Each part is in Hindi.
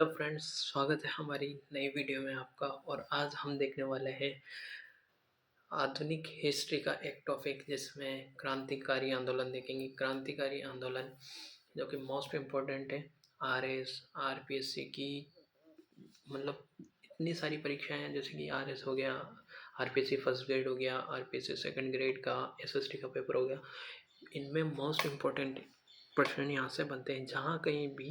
तो फ्रेंड्स, स्वागत है हमारी नई वीडियो में आपका। और आज हम देखने वाले हैं आधुनिक हिस्ट्री का एक टॉपिक जिसमें क्रांतिकारी आंदोलन देखेंगे। क्रांतिकारी आंदोलन जो कि मोस्ट इम्पोर्टेंट है। आरएस आरपीएससी की मतलब इतनी सारी परीक्षाएं हैं, जैसे कि आरएस हो गया, आरपीएससी फर्स्ट ग्रेड हो गया, आरपीएससी सेकंड ग्रेड का, एसएसटी का पेपर हो गया। इनमें मोस्ट इम्पोर्टेंट प्रश्न यहाँ से बनते हैं। जहाँ कहीं भी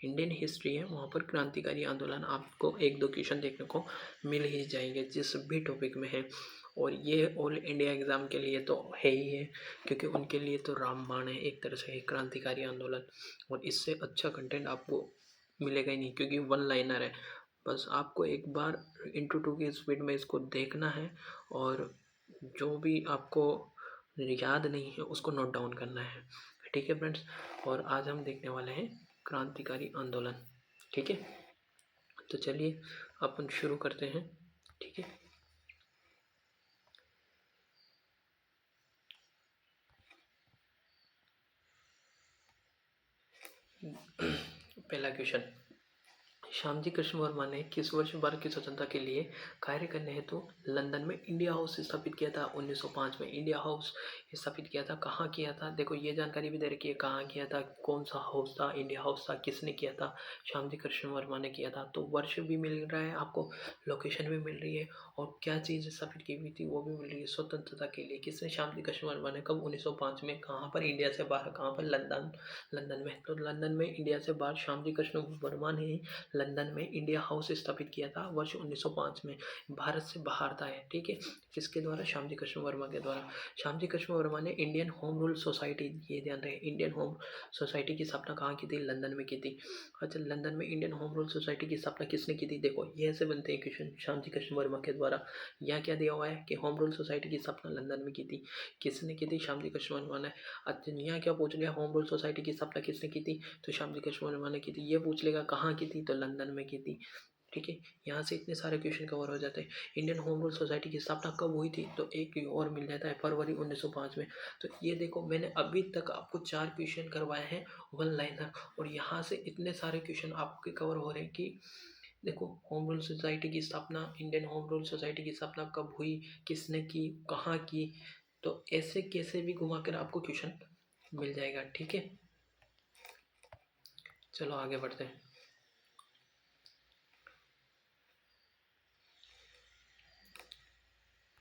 इंडियन हिस्ट्री है वहाँ पर क्रांतिकारी आंदोलन आपको एक दो क्वेश्चन देखने को मिल ही जाएंगे, जिस भी टॉपिक में है। और ये ऑल इंडिया एग्ज़ाम के लिए तो है ही है, क्योंकि उनके लिए तो रामबाण है एक तरह से क्रांतिकारी आंदोलन। और इससे अच्छा कंटेंट आपको मिलेगा ही नहीं, क्योंकि वन लाइनर है। बस आपको एक बार इंटू टू की स्पीड में इसको देखना है, और जो भी आपको याद नहीं है उसको नोट डाउन करना है। ठीक है फ्रेंड्स, और आज हम देखने वाले हैं क्रांतिकारी आंदोलन। ठीक है, तो चलिए अपन शुरू करते हैं। ठीक है, पहला क्वेश्चन, श्यामजी कृष्ण वर्मा ने किस वर्ष भारत की स्वतंत्रता के लिए कार्य करने हेतु लंदन में इंडिया हाउस स्थापित किया था? 1905 में इंडिया हाउस स्थापित किया था। कहाँ किया था? देखो ये जानकारी भी दे रखी है, कहाँ किया था, कौन सा हाउस था, इंडिया हाउस था, किसने किया था? श्यामजी कृष्ण वर्मा ने किया था। तो वर्ष भी मिल रहा है आपको, लोकेशन भी मिल रही है, और क्या चीज़ स्थापित की हुई थी वो भी मिल रही है। स्वतंत्रता के लिए किसने, श्यामजी कृष्ण वर्मा ने। कब? 1905 में। कहाँ पर? इंडिया से बाहर। कहाँ पर? लंदन। लंदन में। तो लंदन में इंडिया से बाहर श्यामजी कृष्ण वर्मा ने लंदन में इंडिया हाउस स्थापित किया था वर्ष 1905 में। भारत से बाहर था है। ठीक है, किसके द्वारा? श्यामजी कृष्ण वर्मा के द्वारा। श्यामजी कृष्ण वर्मा ने इंडियन होम रूल सोसाइटी, ये ध्यान रहे, इंडियन होम सोसाइटी की स्थापना कहाँ की थी? लंदन में की थी। अच्छा, लंदन में इंडियन होम रूल सोसाइटी की स्थापना किसने की थी? देखो ये ऐसे बनते हैं क्वेश्चन, श्यामजी कृष्ण वर्मा के द्वारा। यहाँ क्या दिया हुआ है कि होम रूल सोसाइटी की स्थापना लंदन में की थी। किसने की थी? श्यामजी कृष्ण वर्मा ने। अच्छा, यहाँ क्या पूछ लिया? होम रूल सोसाइटी की स्थापना किसने की थी? तो श्यामजी कृष्ण वर्मा ने की थी। ये पूछ लेगा कहाँ की थी? तो लंदन में की थी। ठीक है, यहाँ से इतने सारे क्वेश्चन कवर हो जाते हैं। इंडियन होम रूल सोसाइटी की स्थापना कब हुई थी? तो एक और मिल जाता है, फरवरी 1905 में। तो ये देखो, मैंने अभी तक आपको 4 क्वेश्चन करवाए हैं वन लाइनर, और यहाँ से इतने सारे क्वेश्चन आपके कवर हो रहे हैं कि देखो, होम रूल सोसाइटी की स्थापना, इंडियन होम रूल सोसाइटी की स्थापना कब हुई, किसने की, कहाँ की। तो ऐसे कैसे भी घुमा कर आपको क्वेश्चन मिल जाएगा। ठीक है, चलो आगे बढ़ते हैं।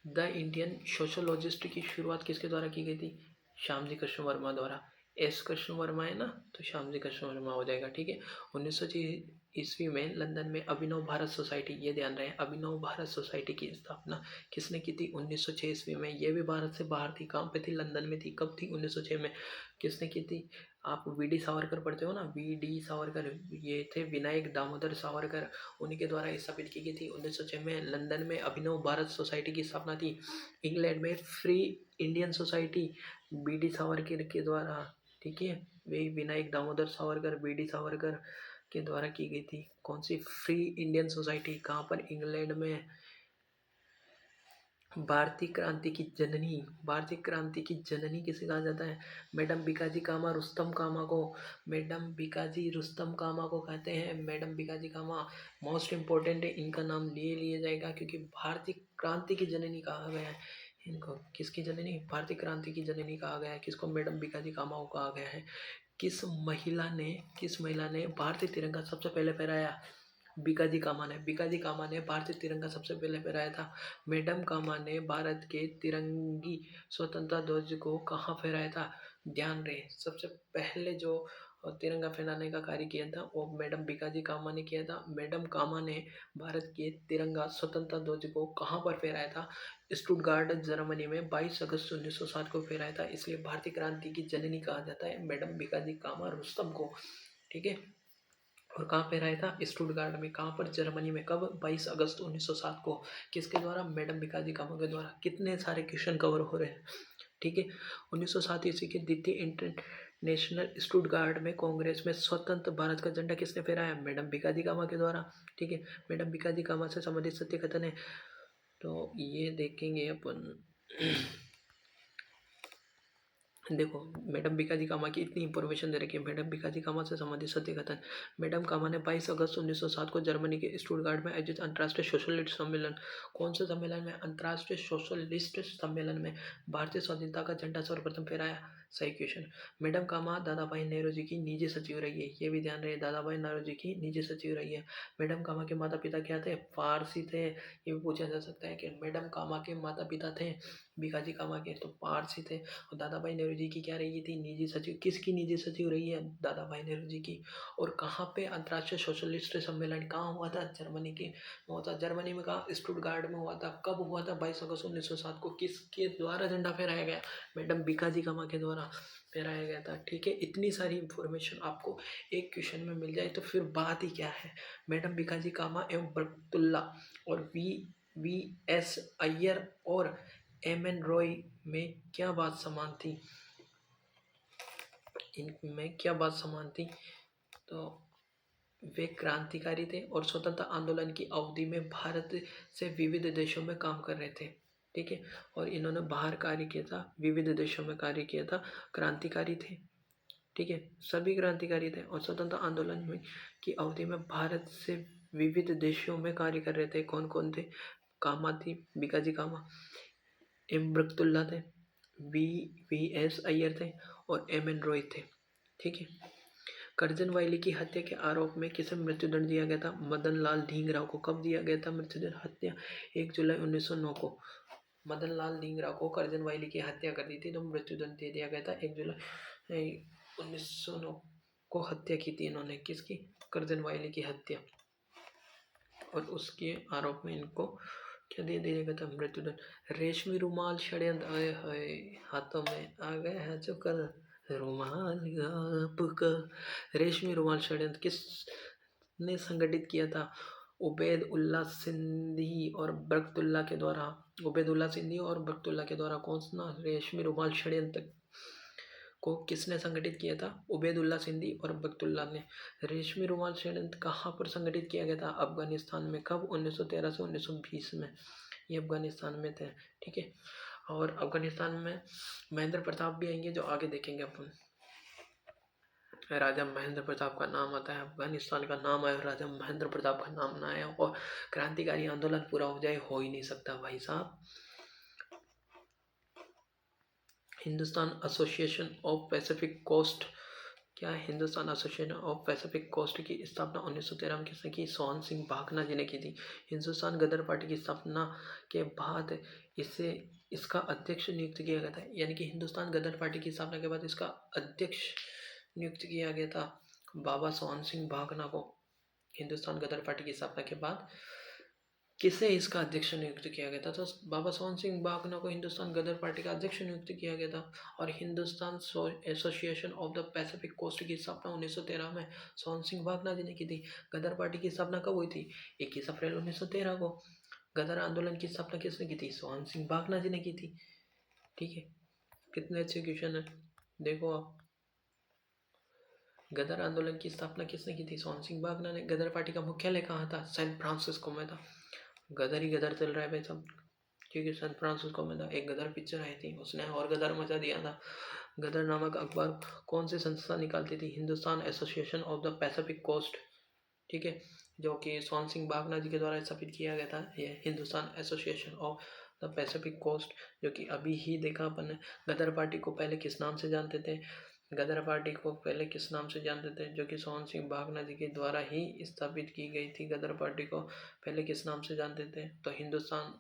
द इंडियन सोशोलॉजिस्ट की शुरुआत किसके द्वारा की गई थी? श्यामजी कृष्ण वर्मा द्वारा। एस कृष्ण वर्मा है ना, तो श्यामजी कृष्ण वर्मा हो जाएगा। ठीक है, 1906 ईस्वी में लंदन में अभिनव भारत सोसाइटी, ये ध्यान रहे, अभिनव भारत सोसाइटी की स्थापना किसने की थी? 1906 ईस्वी में। ये भी भारत से बाहर थी। कहाँ पे थी? लंदन में थी। कब थी? 1906 में। किसने की थी? आप वी.डी. सावरकर पढ़ते हो ना, वी.डी. सावरकर, ये थे विनायक दामोदर सावरकर, उन्हीं के द्वारा स्थापित की गई थी 1906 में। लंदन में अभिनव भारत सोसाइटी की स्थापना थी। इंग्लैंड में free Indian society BD. Savarkar के द्वारा। ठीक है, वे विनायक दामोदर सावरकर, बी.डी. सावरकर के द्वारा की गई थी। कौन सी? Free Indian society. कहाँ पर? इंग्लैंड में। भारतीय क्रांति की जननी, भारतीय क्रांति की जननी किसे कहा जाता है? मैडम बीकाजी कामा रुस्तम कामा को, मैडम बीकाजी रुस्तम कामा को कहते हैं। मैडम बीकाजी कामा मोस्ट इम्पोर्टेंट है, इनका नाम लिए लिया जाएगा, क्योंकि भारतीय क्रांति की जननी कहा गया है इनको। किसकी जननी? भारतीय क्रांति की जननी कहा गया है। किसको? मैडम बीकाजी कामा को कहा गया है। किस महिला ने भारतीय तिरंगा सबसे पहले फहराया? बीकाजी कामा ने। बीकाजी कामा ने भारतीय तिरंगा सबसे पहले फहराया था। मैडम कामा ने भारत के तिरंगी स्वतंत्रता ध्वज को कहाँ फहराया था? ध्यान रहे, सबसे पहले जो तिरंगा फहराने का कार्य किया था वो मैडम बीकाजी कामा ने किया था। मैडम कामा ने भारत के तिरंगा स्वतंत्रता ध्वज को कहाँ पर फहराया था? स्टुटगार्ट जर्मनी में 22 अगस्त 1907 को फहराया था। इसलिए भारतीय क्रांति की जननी कहा जाता है मैडम बीकाजी कामा रुस्तम को। ठीक है, और कहाँ पे रहा था? स्टुटगार्ट में। कहाँ पर? जर्मनी में। कब? 22 अगस्त 1907 को। किसके द्वारा? मैडम बीकाजी कामा के द्वारा। कितने सारे क्वेश्चन कवर हो रहे हैं। ठीक है, 1907 ईस्वी के द्वितीय इंटरनेशनल स्टुटगार्ट में कांग्रेस में स्वतंत्र भारत का झंडा किसने फहराया? मैडम बीकाजी कामा के द्वारा। ठीक है, मैडम बीकाजी कामा से संबंधित सत्य कथन है, तो ये देखेंगे अपन। देखो, मैडम भिकाजी कामा की इतनी इंफॉर्मेशन दे रखी है। मैडम भिकाजी कामा से संबंधित सत्य कथन। मैडम कामा ने 22 अगस्त 1907 को जर्मनी के स्टुटगार्ट में आयोजित अंतर्राष्ट्रीय सोशलिस्ट सम्मेलन, कौन से सम्मेलन में? अंतर्राष्ट्रीय सोशलिस्ट सम्मेलन में भारतीय स्वाधीनता का झंडा सर्वप्रथम फहराया। सही क्वेश्चन। मैडम कामा दादा भाई नेहरू जी की निजी सचिव रही है, ये भी ध्यान रहे, दादा भाई नेहरू जी की निजी सचिव रही है। मैडम कामा के माता पिता क्या थे? पारसी थे। ये भी पूछा जा सकता है कि मैडम कामा के माता पिता थे भिकाजी कामा के, तो पारसी थे। और दादा भाई नेहरू जी की क्या रही थी? निजी सचिव। किसकी निजी सचिव रही है? दादा भाई नेहरू जी की। और कहाँ पे अंतर्राष्ट्रीय सोशलिस्ट सम्मेलन कहाँ हुआ था? जर्मनी के हुआ था। जर्मनी में कहा? स्टुटगार्ट में हुआ था। कब हुआ था? 22 अगस्त 1907 को। किसके द्वारा झंडा फहराया गया? मैडम भिकाजी कामा के द्वारा फहराया गया था। ठीक है, इतनी सारी इंफॉर्मेशन आपको एक क्वेश्चन में मिल जाए तो फिर बात ही क्या है। मैडम भिकाजी कामा एवं बरकतुल्ला और वी एस अय्यर और एम एन रॉय में क्या बात समान थी? इनमें क्या बात समान थी? तो वे क्रांतिकारी थे और स्वतंत्रता आंदोलन की अवधि में भारत से विविध देशों में काम कर रहे थे। ठीक है, और इन्होंने बाहर कार्य किया था, विविध देशों में कार्य किया था, क्रांतिकारी थे। ठीक है, सभी क्रांतिकारी थे और स्वतंत्रता आंदोलन में की अवधि में भारत से विविध देशों में कार्य कर रहे थे। कौन कौन थे? कामा थी, भिकाजी कामा, एम बरकतुल्ला थे, वी एस अय्यर थे और एम एन रॉय थे। ठीक है, करजन वायली की हत्या के आरोप में किसे मृत्युदंड दिया गया था? मदन लाल ढींगरा को। कब दिया गया था मृत्युदंड? हत्या 1 जुलाई 1909 को। मदन लाल ढींगरा को करजन वायली की हत्या कर दी थी तो मृत्युदंड दे दिया गया था 1 जुलाई 1909 को। हत्या की थी इन्होंने, किसकी? करजन वायली की हत्या, और उसके आरोप में इनको क्या दे दिया गया था? मृत्युदंड। रेशमी रुमाल षड्यंत्र, आए हाय, हाथों में आ गया है जो कल रुमाल आपका। रेशमी रुमाल षड्यंत्र किस ने संगठित किया था? उबैद उल्ला सिंधी और बरकतुल्ला के द्वारा। उबैदुल्ला सिंधी और बरकतुल्ला के द्वारा कौन सा रेशमी रुमाल षड्यंत्र को किसने संगठित किया था? उबैदुल्ला सिंधी और बरकतुल्ला ने। रेशमी रुमाल षड्यंत्र कहाँ पर संगठित किया गया था? अफगानिस्तान में। कब? 1913 से 1920 में ये अफगानिस्तान में थे। ठीक है, और अफगानिस्तान में महेंद्र प्रताप भी आएंगे जो आगे देखेंगे अपन। राजा महेंद्र प्रताप का नाम आता है, अफगानिस्तान का नाम आया, राजा महेंद्र प्रताप का नाम ना आया और क्रांतिकारी आंदोलन पूरा हो जाए, हो ही नहीं सकता भाई साहब। Hindustan association of Pacific coast, क्या है? Hindustan association of Pacific coast की स्थापना 1913 में किसने की? सोहन सिंह भाकना जी ने की थी। हिंदुस्तान गदर पार्टी की स्थापना के बाद इसे इसका अध्यक्ष नियुक्त किया गया था, यानी कि हिंदुस्तान गदर पार्टी की स्थापना के बाद इसका अध्यक्ष नियुक्त किया गया था बाबा सोहन सिंह भाकना को। हिंदुस्तान गदर पार्टी की स्थापना के बाद किसे इसका अध्यक्ष नियुक्त किया गया था? तो बाबा सोहन सिंह भाकना को हिंदुस्तान गदर पार्टी का अध्यक्ष नियुक्त किया गया था। और Hindustan association of the Pacific coast की स्थापना 1913 में सोहन सिंह भाकना जी ने की थी। गदर पार्टी की स्थापना कब हुई थी? 21 अप्रैल 1913 को। गदर आंदोलन की स्थापना किसने की थी? सोहन सिंह भाकना जी ने की थी। ठीक है, कितने अच्छे क्वेश्चन है, देखो आप। गदर आंदोलन की स्थापना किसने की थी? सोहन सिंह भाकना ने। गदर पार्टी का मुख्यालय कहाँ था? सैन फ्रांसिस्को में था। गदर ही गदर चल रहा है भाई सब, क्योंकि सैन फ्रांसिस्को में था। एक गदर पिक्चर आई थी, उसने और गदर मचा दिया था। गदर नामक अखबार कौन सी संस्था निकालती थी? Hindustan association of the Pacific coast. ठीक है, जो कि सोहन सिंह भाकना जी के द्वारा स्थापित किया गया था, ये Hindustan association of the Pacific coast, जो कि अभी ही देखा अपन ने। गदर पार्टी को पहले किस नाम से जानते थे? गदर पार्टी को पहले किस नाम से जानते थे? जो कि सोहन सिंह भाकना जी के द्वारा ही स्थापित की गई थी। गदर पार्टी को पहले किस नाम से जानते थे? तो हिंदुस्तान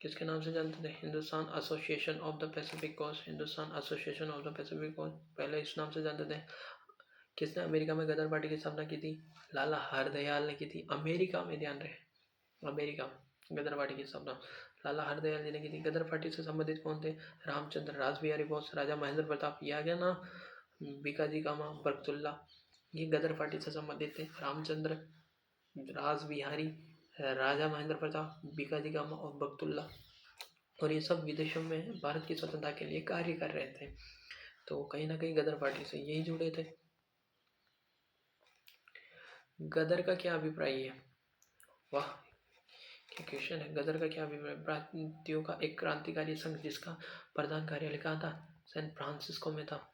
किसके नाम से जानते थे? Hindustan association of the Pacific coast. Hindustan association of the Pacific coast पहले इस नाम से जानते थे। किसने अमेरिका में गदर पार्टी की स्थापना की थी? लाला हरदयाल ने की थी। अमेरिका में, ध्यान रहे, अमेरिका में गदर पार्टी की स्थापना लाला हरदयाल जी ने की थी। गदर पार्टी से संबंधित कौन थे? रामचंद्र, रासबिहारी बोस, राजा महेंद्र प्रताप, ये आ गया ना, भिकाजी कामा, बरकतुल्ला, ये गदर पार्टी से संबंधित थे। रामचंद्र, रासबिहारी, राजा महेंद्र प्रताप, भिकाजी कामा और बरकतुल्ला, और ये सब विदेशों में भारत की स्वतंत्रता के लिए कार्य कर रहे थे। तो कहीं ना कहीं गदर पार्टी से यही जुड़े थे। गदर का क्या अभिप्राय है? वाह, क्या क्वेश्चन है? गदर का क्या अभिप्राय? भारतीयों का एक क्रांतिकारी संघ जिसका प्रधान कार्यालय कहाँ था? सैन फ्रांसिस्को में था।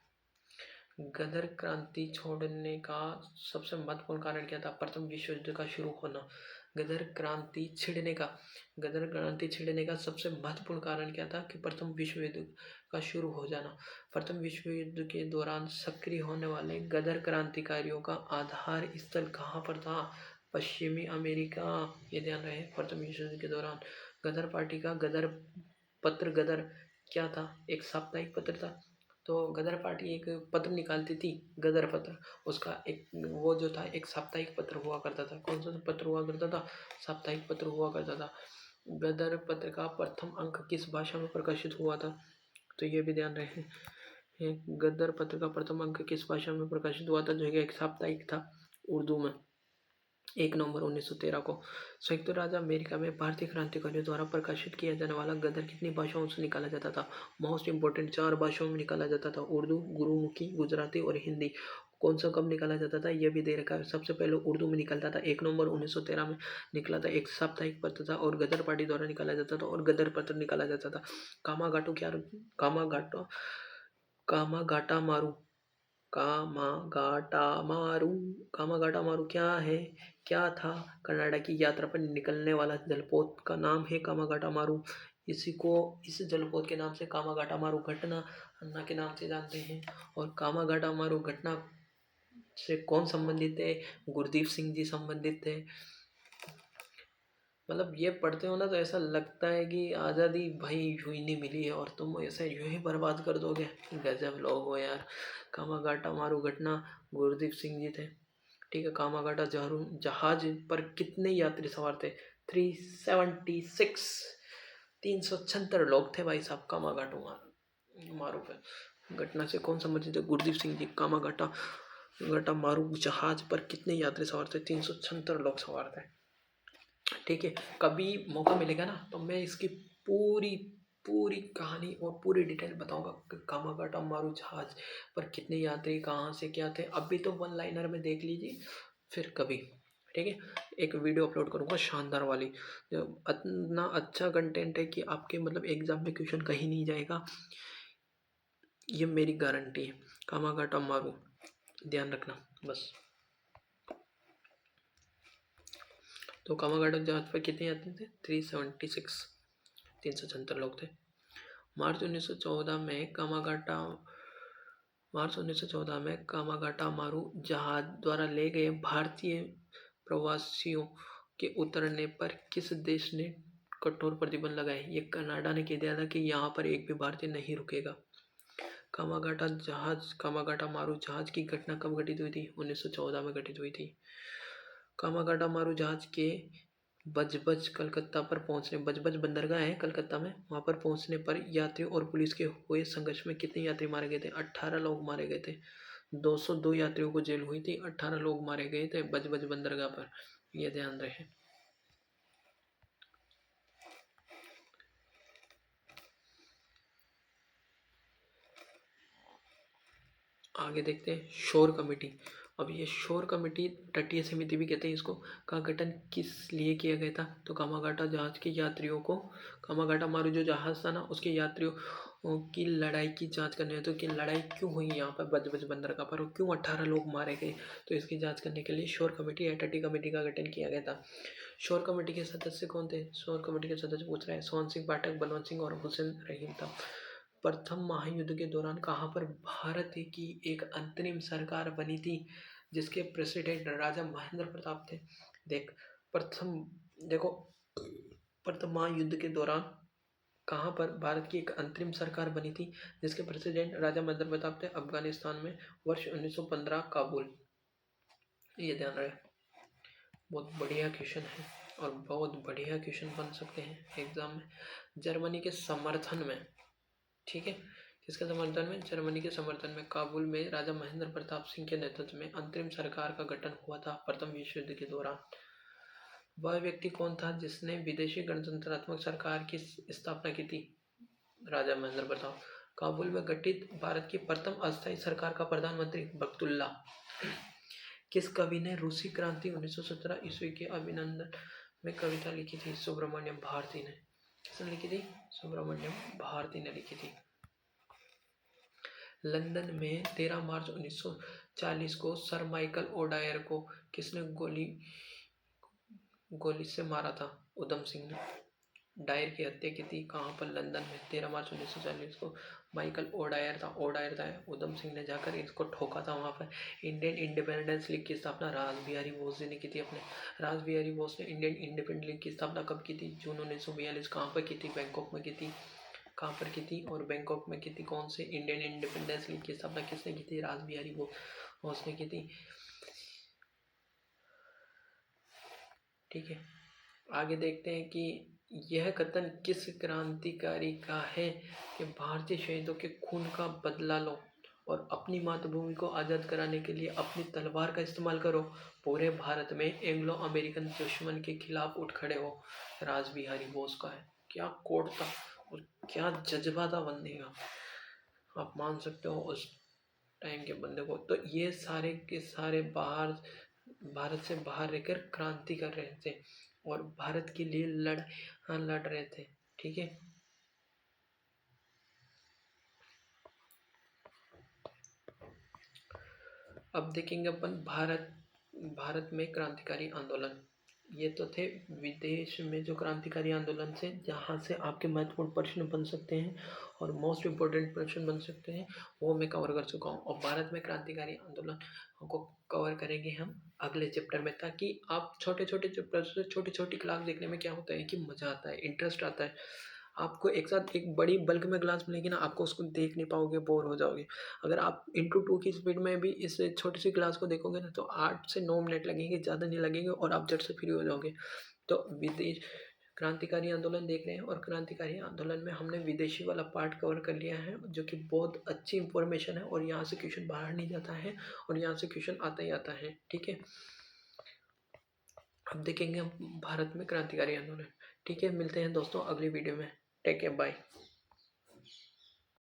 गदर क्रांति छोड़ने का सबसे महत्वपूर्ण कारण क्या था? प्रथम विश्व युद्ध का शुरू होना। गदर क्रांति छिड़ने का सबसे महत्वपूर्ण कारण क्या था? कि प्रथम विश्व युद्ध का शुरू हो जाना। प्रथम विश्व युद्ध के दौरान सक्रिय होने वाले गदर क्रांतिकारियों का आधार स्थल कहाँ पर था? पश्चिमी अमेरिका। ये ध्यान रहे। प्रथम विश्व युद्ध के दौरान गदर पार्टी का गदर क्या था? एक साप्ताहिक पत्र था। तो गदर पार्टी एक पत्र निकालती थी, गदर पत्र। उसका एक वो जो था एक साप्ताहिक पत्र हुआ करता था। कौन सा पत्र हुआ करता था? साप्ताहिक पत्र हुआ करता था। गदर पत्र का प्रथम अंक किस भाषा में प्रकाशित हुआ था? तो ये भी ध्यान रहे। गदर पत्र का प्रथम अंक किस भाषा में प्रकाशित हुआ था? जो एक साप्ताहिक था, उर्दू में। 1 नवंबर 1913 को। संयुक्त राज्य अमेरिका में भारतीय क्रांतिकारियों द्वारा प्रकाशित किया जाने वाला गदर कितनी भाषाओं से निकाला जाता था? मोस्ट इंपोर्टेंट 4 भाषाओं में निकाला जाता था। उर्दू, गुरुमुखी, गुजराती और हिंदी। कौन सा कब निकाला जाता था? यह भी दे रखा है। सबसे पहले उर्दू में निकलता था। 1 नवंबर 1913 में निकला था। एक साप्ताहिक पत्र था और गदर पार्टी द्वारा निकाला जाता था और गदर पत्र निकाला जाता था। कामागाटो कामागाटा मारू कामागाटा मारू क्या है? क्या था? कनाडा की यात्रा पर निकलने वाला जलपोत का नाम है कामागाटा मारू। इस जलपोत के नाम से कामागाटा मारू घटना अन्ना के नाम से जानते हैं। और कामागाटा मारू घटना से कौन संबंधित है? गुरदीप सिंह जी संबंधित थे। मतलब ये पढ़ते हो ना तो ऐसा लगता है कि आज़ादी भाई यूं ही नहीं मिली है और तुम ऐसे यूं ही बर्बाद कर दोगे। गजब लोग हो यार। कामागाटा मारू घटना, गुरदीप सिंह जी थे। ठीक है। कामागाटा जहाज पर कितने यात्री सवार थे? 376। 376 लोग थे भाई साहब कामागाटो मारू पे। घटना से कौन संबंधित है? गुरदीप सिंह जी। कामागाटा मारू जहाज पर कितने यात्री सवार थे? 376 लोग सवार थे। ठीक है। कभी मौका मिलेगा ना तो मैं इसकी पूरी पूरी कहानी और पूरी डिटेल बताऊंगा कि कामागाटा मारू जहाज पर कितने यात्री कहाँ से क्या थे। अभी तो वन लाइनर में देख लीजिए, फिर कभी। ठीक है। एक वीडियो अपलोड करूंगा शानदार वाली, जो इतना अच्छा कंटेंट है कि आपके मतलब एग्जाम में क्वेश्चन कहीं नहीं जाएगा, ये मेरी गारंटी है। कामागाटा मारू ध्यान रखना बस। तो कामागाटा जहाज पर कितने यात्री थे? 376। 376 लोग थे। मार्च 1914 में कामागाटा मारू जहाज द्वारा ले गए भारतीय प्रवासियों के उतरने पर किस देश ने कठोर प्रतिबंध लगाए? ये कनाडा ने कह दिया था कि यहाँ पर एक भी भारतीय नहीं रुकेगा। कामागाटा मारू जहाज की घटना कब घटित हुई थी? 1914 में घटित हुई थी। कामागाटा मारू जहाज के बजबज कलकत्ता पर पहुंचने, बजबज बंदरगाह है कलकत्ता में, वहां पर पहुंचने पर यात्रियों और पुलिस के हुए संघर्ष में कितने यात्री मारे गए थे? 18 लोग मारे गए थे। 202 यात्रियों को जेल हुई थी, 18 लोग मारे गए थे बजबज बंदरगाह पर। यह ध्यान रहे। आगे देखते हैं शोर कमेटी। अब ये शोर कमेटी, तटीय समिति भी कहते हैं इसको, का गठन किस लिए किया गया था? तो कामागाटा जहाज के यात्रियों को, कामागाटा मारू जो जहाज था ना उसके यात्रियों की लड़ाई की जांच करने, तो कि लड़ाई क्यों हुई यहाँ पर बजबज बंदरगाह पर और क्यों 18 लोग मारे गए, तो इसकी जांच करने के लिए शोर कमेटी या तटीय कमेटी का गठन किया गया था। शोर कमेटी के सदस्य कौन थे? शोर कमेटी के सदस्य पूछ रहे हैं। सोहन सिंह पाठक, बलवंत सिंह और हुसैन रहीम था। प्रथम महायुद्ध के दौरान कहाँ पर भारत की एक अंतरिम सरकार बनी थी जिसके प्रेसिडेंट राजा महेंद्र प्रताप थे? देखो प्रथम महायुद्ध के दौरान कहाँ पर भारत की एक अंतरिम सरकार बनी थी जिसके प्रेसिडेंट राजा महेंद्र प्रताप थे? अफगानिस्तान में, वर्ष 1915, काबुल। ये ध्यान रहे। बहुत बढ़िया क्वेश्चन है और बहुत बढ़िया क्वेश्चन बन सकते हैं एग्जाम में। जर्मनी के समर्थन में, ठीक है, किसके समर्थन में? जर्मनी के समर्थन में काबुल में राजा महेंद्र प्रताप सिंह के नेतृत्व में अंतरिम सरकार का गठन हुआ था प्रथम विश्व युद्ध के दौरान। वह व्यक्ति कौन था जिसने विदेशी गणतंत्रात्मक सरकार की स्थापना की थी? राजा महेंद्र प्रताप। काबुल में गठित भारत की प्रथम अस्थायी सरकार का प्रधानमंत्री बख्तुल्ला। किस कवि ने रूसी क्रांति 1917 ईस्वी के अभिनंदन में कविता लिखी थी सुब्रमण्यम भारती ने। किसने लिखी थी? सुब्रमण्यम भारती ने लिखी थी। लंदन में 13 मार्च 1940 को सर माइकल ओडायर को किसने गोली से मारा था? उधम सिंह ने डायर की हत्या की थी। कहाँ पर? लंदन में 13 मार्च 1940 को माइकल ओडायर था उधम सिंह ने जाकर इसको ठोका था वहाँ पर। इंडियन इंडिपेंडेंस लीग की स्थापना रास बिहारी बोस जी ने की थी अपने। रास बिहारी बोस ने इंडियन इंडिपेंडेंस लीग की स्थापना कब की थी? जून 1942। कहाँ पर की थी? बैंकॉक में की थी। कहाँ पर की थी? और बैंकॉक में की थी। कौन से? इंडियन इंडिपेंडेंस लीग की स्थापना किसने की थी? रास बिहारी बोस ने की थी। ठीक है, आगे देखते हैं कि यह कथन किस क्रांतिकारी का है कि भारतीय शहीदों के खून का बदला लो और अपनी मातृभूमि को आज़ाद कराने के लिए अपनी तलवार का इस्तेमाल करो। पूरे भारत में एंग्लो अमेरिकन दुश्मन के खिलाफ उठ खड़े हो। रास बिहारी बोस का है। क्या कोड था और क्या जज्बा था बंदे का, आप मान सकते हो उस टाइम के बंदे को। तो ये सारे के सारे भारत से बाहर रहकर क्रांति कर रहे थे और भारत के लिए लड़ रहे थे। ठीक है, अब देखेंगे अपन भारत में क्रांतिकारी आंदोलन। ये तो थे विदेश में जो क्रांतिकारी आंदोलन से, जहाँ से आपके महत्वपूर्ण प्रश्न बन सकते हैं और मोस्ट इम्पोर्टेंट प्रश्न बन सकते हैं, वो मैं कवर कर चुका हूँ। और भारत में क्रांतिकारी आंदोलन को कवर करेंगे हम अगले चैप्टर में, ताकि आप छोटे छोटे चैप्टर से छोटी छोटी क्लास देखने में क्या होता है कि मज़ा आता है, इंटरेस्ट आता है। आपको एक साथ एक बड़ी बल्क में क्लास मिलेगी ना, आपको उसको देख नहीं पाओगे, बोर हो जाओगे। अगर आप इंटू 2 की स्पीड में भी इस छोटी सी क्लास को देखोगे ना, तो 8 से 9 मिनट लगेंगे, ज़्यादा नहीं लगेंगे और आप झट से फ्री हो जाओगे। तो विदेश क्रांतिकारी आंदोलन देख रहे हैं और क्रांतिकारी आंदोलन में हमने विदेशी वाला पार्ट कवर कर लिया है, जो कि बहुत अच्छी इंफॉर्मेशन है और यहाँ से क्वेश्चन बाहर नहीं जाता है और यहाँ से क्वेश्चन आता ही आता है। ठीक है, अब देखेंगे हम भारत में क्रांतिकारी आंदोलन। ठीक है, मिलते हैं दोस्तों अगली वीडियो में। Take care, bye.